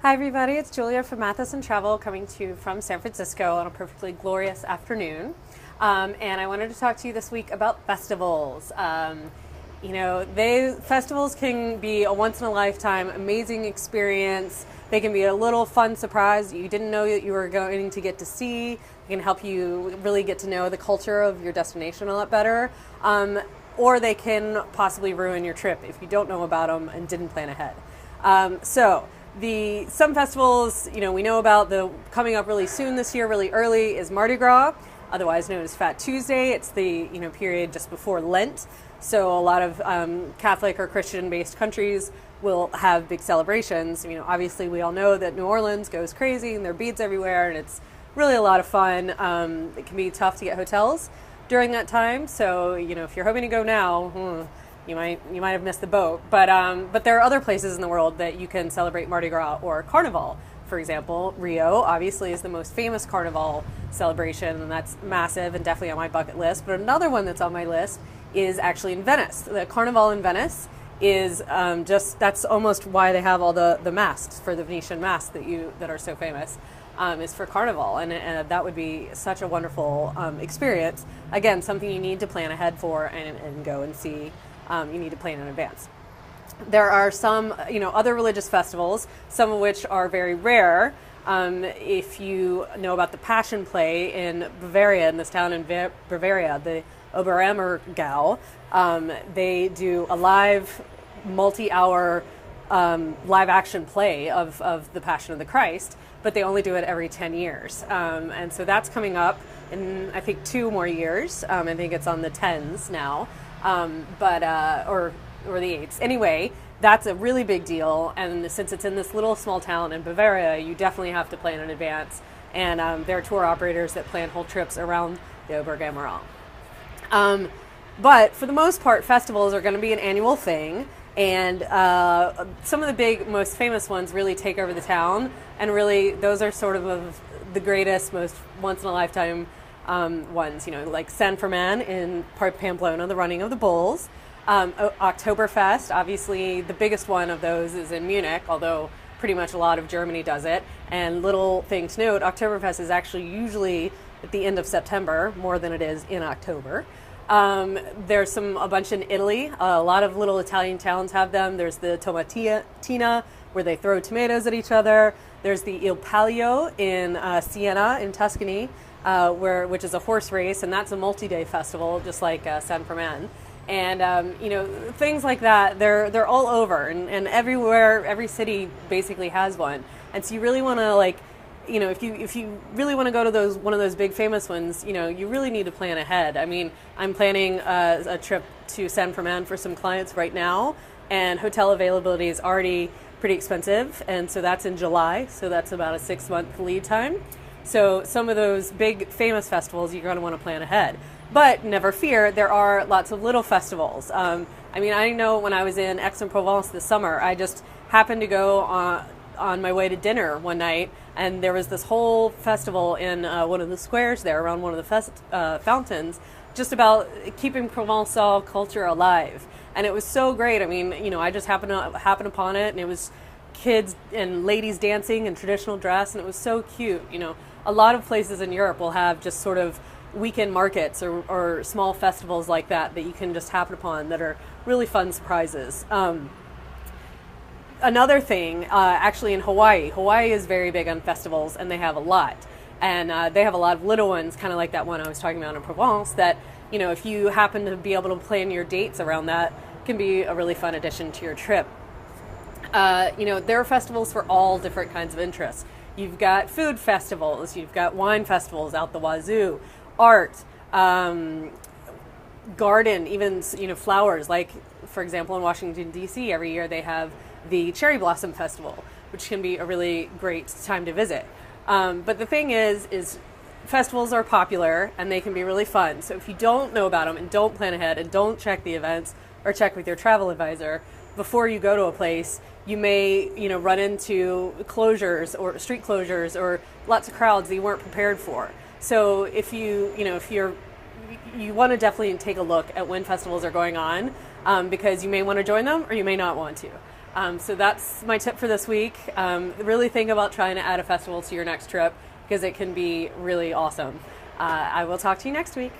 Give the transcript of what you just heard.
Hi everybody, it's Julia from Matheson Travel coming to you from San Francisco on a perfectly glorious afternoon. And I wanted to talk to you this week about festivals. Festivals can be a once in a lifetime amazing experience. They can be a little fun surprise that you didn't know that you were going to get to see. They can help you really get to know the culture of your destination a lot better. Or they can possibly ruin your trip if you don't know about them and didn't plan ahead. Some festivals, we know about the coming up really soon this year, really early, is Mardi Gras, otherwise known as Fat Tuesday. It's the period just before Lent. So a lot of Catholic or Christian-based countries will have big celebrations. Obviously we all know that New Orleans goes crazy and there are beads everywhere, and it's really a lot of fun. It can be tough to get hotels during that time. So if you're hoping to go now, you might have missed the boat, but there are other places in the world that you can celebrate Mardi Gras or Carnival. For example, Rio obviously is the most famous Carnival celebration, and that's massive and definitely on my bucket list. But another one that's on my list is actually in Venice. The Carnival in Venice is that's almost why they have all the masks for the Venetian masks that are so famous. Is for Carnival, and that would be such a wonderful experience. Again, something you need to plan ahead for and go and see. You need to plan in advance. There are some, other religious festivals, some of which are very rare. If you know about the Passion Play in Bavaria, in this town in Bavaria, the Oberammergau, they do a live, multi-hour live action play of the Passion of the Christ, but they only do it every 10 years. And so that's coming up in, I think, 2 more years. I think it's on the 10s now. Or the 8s. Anyway, that's a really big deal, and since it's in this little small town in Bavaria, you definitely have to plan in advance, and there are tour operators that plan whole trips around the Oberammergau. But for the most part, festivals are going to be an annual thing, and some of the big, most famous ones really take over the town, and really those are sort of the greatest, most once-in-a-lifetime ones, like San Fermin in Pamplona, the running of the bulls. Oktoberfest, obviously the biggest one of those is in Munich, although pretty much a lot of Germany does it. And little thing to note, Oktoberfest is actually usually at the end of September, more than it is in October. There's a bunch in Italy. A lot of little Italian towns have them. There's the Tomatina, where they throw tomatoes at each other. There's the Eel Palio in Siena in Tuscany, which is a horse race, and that's a multi-day festival, just like San Fermin. And things like that, they're all over, and everywhere, every city basically has one. And so you really want to if you really want to go to one of those big famous ones, you really need to plan ahead. I mean, I'm planning a trip to San Fermin for some clients right now, and hotel availability is already pretty expensive, and so that's in July, so that's about a 6-month lead time. So some of those big famous festivals you're going to want to plan ahead. But never fear, there are lots of little festivals. I know when I was in Aix-en-Provence this summer, I just happened to go on my way to dinner one night, and there was this whole festival in one of the squares there around one of the fountains, just about keeping Provençal culture alive. And it was so great. I just happened upon it, and it was kids and ladies dancing in traditional dress, and it was so cute. A lot of places in Europe will have just sort of weekend markets or small festivals like that you can just happen upon that are really fun surprises. Another thing, actually in Hawaii is very big on festivals, and they have a lot. And they have a lot of little ones, kind of like that one I was talking about in Provence, that, if you happen to be able to plan your dates around that, can be a really fun addition to your trip. There are festivals for all different kinds of interests. You've got food festivals, you've got wine festivals out the wazoo, art, garden, even flowers. Like, for example, in Washington D.C. every year they have the Cherry Blossom Festival, which can be a really great time to visit. But the thing is festivals are popular and they can be really fun. So if you don't know about them and don't plan ahead and don't check the events or check with your travel advisor before you go to a place, you may run into closures or street closures or lots of crowds that you weren't prepared for. So if you want to definitely take a look at when festivals are going on, because you may want to join them or you may not want to. So that's my tip for this week. Really think about trying to add a festival to your next trip because it can be really awesome. I will talk to you next week.